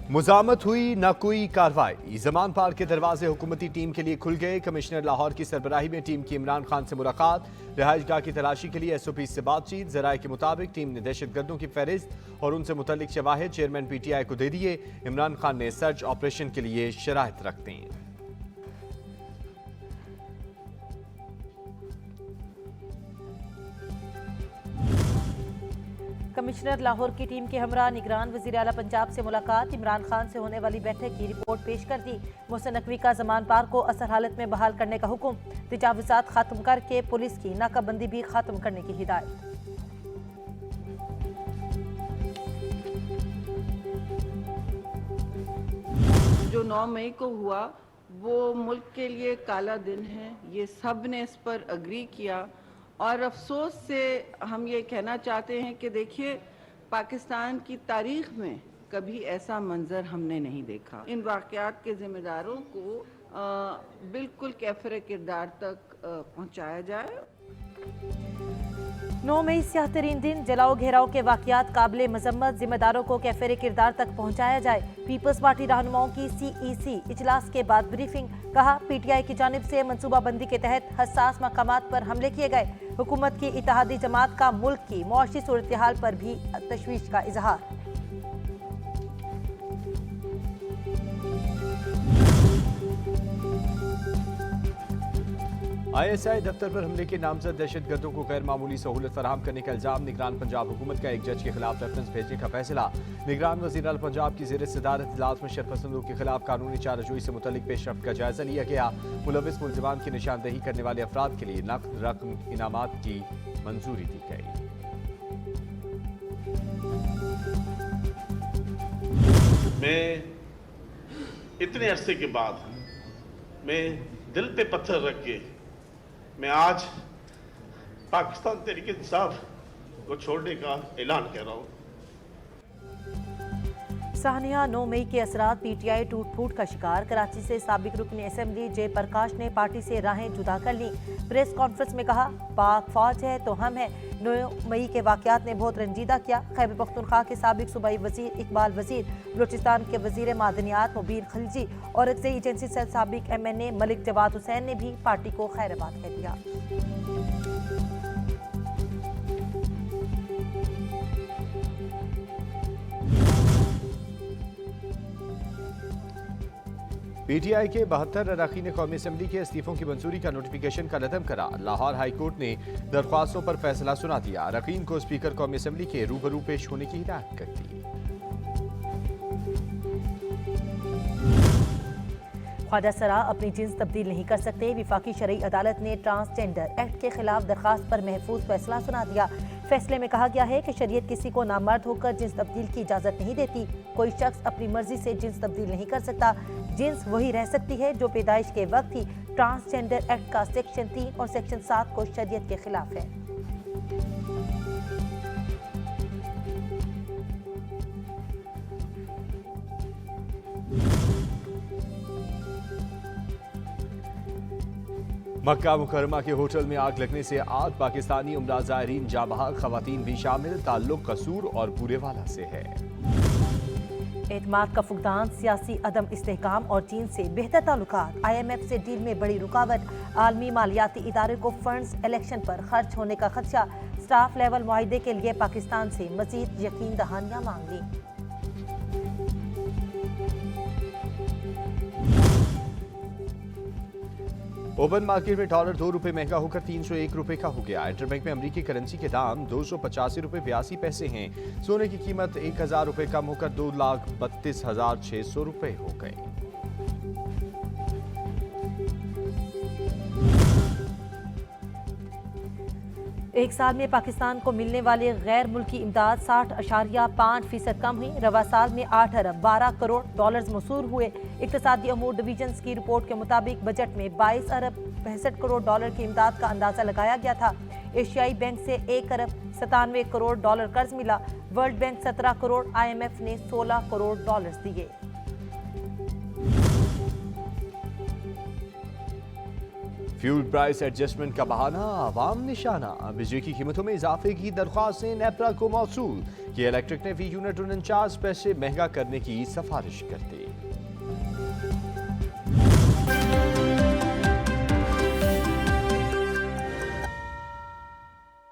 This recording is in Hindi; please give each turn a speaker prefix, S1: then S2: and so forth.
S1: मुज़ामत हुई न कोई कार्रवाई। जमान पार्क के दरवाजे हुकूमती टीम के लिए खुल गए। कमिश्नर लाहौर की सरबराही में टीम की इमरान खान से मुलाकात। रिहाइशगाह की तलाशी के लिए SOP से बातचीत। जराये के मुताबिक टीम ने दहशतगर्दों की फहरिस्त और उनसे मुतल्लिक शवाहिद चेयरमैन PTI को दे दिए। इमरान खान ने सर्च ऑपरेशन के लिए शराइत रख दी।
S2: कमिश्नर लाहौर की टीम के हमरा निगरान वज़ीर आला पंजाब से मुलाकात। इमरान खान से होने वाली बैठक की रिपोर्ट पेश कर दी। मोहसिन नकवी का जमान पार्क को असर हालत में बहाल करने का हुक्म। तजावुज़ात खत्म करके पुलिस की नाकाबंदी भी खत्म करने की हिदायत।
S3: जो 9 मई को हुआ वो मुल्क के लिए काला दिन है, ये सब ने इस पर अग्री किया और अफसोस से हम ये कहना चाहते हैं कि देखिए, पाकिस्तान की तारीख में कभी ऐसा मंजर हमने नहीं देखा। इन वाक़यात के ज़िम्मेदारों को बिल्कुल कैफरे किरदार तक पहुँचाया जाए।
S2: 9 मई सियाहतरीन दिन जलाओ घेराव के वाक़यात काबिले मजम्मत। जिम्मेदारों को कैफरे किरदार तक पहुँचाया जाए। पीपल्स पार्टी रहनुमाओं की CEC इजलास के बाद ब्रीफिंग। कहा PTI की जानिब से मनसूबाबंदी के तहत हसास मकामात पर हमले किए गए। हुकूमत की इत्तेहादी जमात का मुल्क की मुआशी सूरत हाल पर भी तशवीश का इजहार।
S1: ISI दफ्तर पर हमले के नामजद दहशतगर्दों को गैर मामूली सहूलत फराहम करने का इल्जाम। निगरान पंजाब हुकूमत का एक जज के खिलाफ रेफरेंस भेजने का फैसला। निगरान वज़ीर आला पंजाब की ज़ेर सदारत इजलास में शरपसंदों के खिलाफ कानूनी चाराजोई से मुतल्लिक पेशरफ्त का जायजा लिया गया। मुलविस मुल्ज़िमान की निशानदेही करने वाले अफराद के लिए नक़द रकम इनामात की मंजूरी दी गई।
S4: मैं इतने अरसे के बाद मैं दिल पे पत्थर रख के मैं आज पाकिस्तान तहरीक इंसाफ को छोड़ने का ऐलान कर रहा हूँ।
S2: साहनिया 9 मई के असरात PTI टूट फूट का शिकार। कराची से साबिक रुकन असेंबली जयप्रकाश ने पार्टी से राहें जुदा कर ली। प्रेस कॉन्फ्रेंस में कहा, पाक फौज है तो हम हैं। 9 मई के वाक़यात ने बहुत रंजीदा किया। खैबर पख्तूनख्वा के साबिक सूबाई वजीर इकबाल वजीर, बलूचिस्तान के वजीर मादनियात मुबीर खलजी और अक्सई एजेंसी से साबिक MNA मलिक जवाद हुसैन ने भी पार्टी को खैराबाद कह दिया।
S1: PTI के 72 अरकान कौमी असम्बली के इस्तीफों की मंजूरी का नोटिफिकेशन का लदम करा। लाहौर हाई कोर्ट ने दरख्वास्तों पर फैसला सुना दिया। अरकान को स्पीकर कौमी असम्बली के रूबरू पेश होने की हिदायत कर दी।
S2: ख्वाजा सरा अपनी जिन्स तब्दील नहीं कर सकते। विफाकी शरई अदालत ने ट्रांसजेंडर एक्ट के खिलाफ दरखास्त पर महफूज फैसला सुना दिया। फैसले में कहा गया है कि शरीयत किसी को नामर्द होकर जिन्स तब्दील की इजाजत नहीं देती। कोई शख्स अपनी मर्जी से जिन्स तब्दील नहीं कर सकता। जिन्स वही रह सकती है जो पैदाइश के वक्त ही। ट्रांसजेंडर एक्ट का सेक्शन 3 और सेक्शन 7 को शरीयत के खिलाफ है।
S1: मक्का मुकरमा के होटल में आग लगने से 8 पाकिस्तानी उम्रा ज़ायरीन जाँ बहक, खवातीन भी शामिल। ताल्लुक कसूर और पूरेवाला से है।
S2: एतमाद का फुकदान, सियासी अदम इस्तेहकाम और चीन से बेहतर ताल्लुकात। IMF से डील में बड़ी रुकावट। आलमी मालियाती इदारे को फंड्स इलेक्शन पर खर्च होने का खदशा। स्टाफ लेवल मुआहदे के लिए पाकिस्तान से मजीद यकीन दहानियां मांगी।
S1: ओपन मार्केट में $1 2 महंगा होकर 301 रुपए का हो गया। इंटरबैंक में अमरीकी करेंसी के दाम 285 रुपए 82 पैसे हैं। सोने की कीमत 1000 रुपए कम होकर 2,32,600 रुपए हो गए।
S2: एक साल में पाकिस्तान को मिलने वाली गैर मुल्की इमदाद 60.5% कम हुई। रवा साल में 8 अरब 12 करोड़ डॉलर्स मसूल हुए। इक्तिसादी अमूर डिवीजन की रिपोर्ट के मुताबिक बजट में 22 अरब 65 करोड़ डॉलर की इमदाद का अंदाजा लगाया गया था। एशियाई बैंक से 1 अरब 97 करोड़ डॉलर कर्ज मिला। वर्ल्ड बैंक 17 करोड़, IMF ने 16 करोड़ डॉलर्स दिए।
S1: फ्यूल प्राइस एडजस्टमेंट का बहाना आवाम निशाना। बिजली की कीमतों में इजाफे की दरख्वास्तें नेपरा को मौसूल कि इलेक्ट्रिक ने फी यूनिट 49 पैसे महंगा करने की सिफारिश कर दी।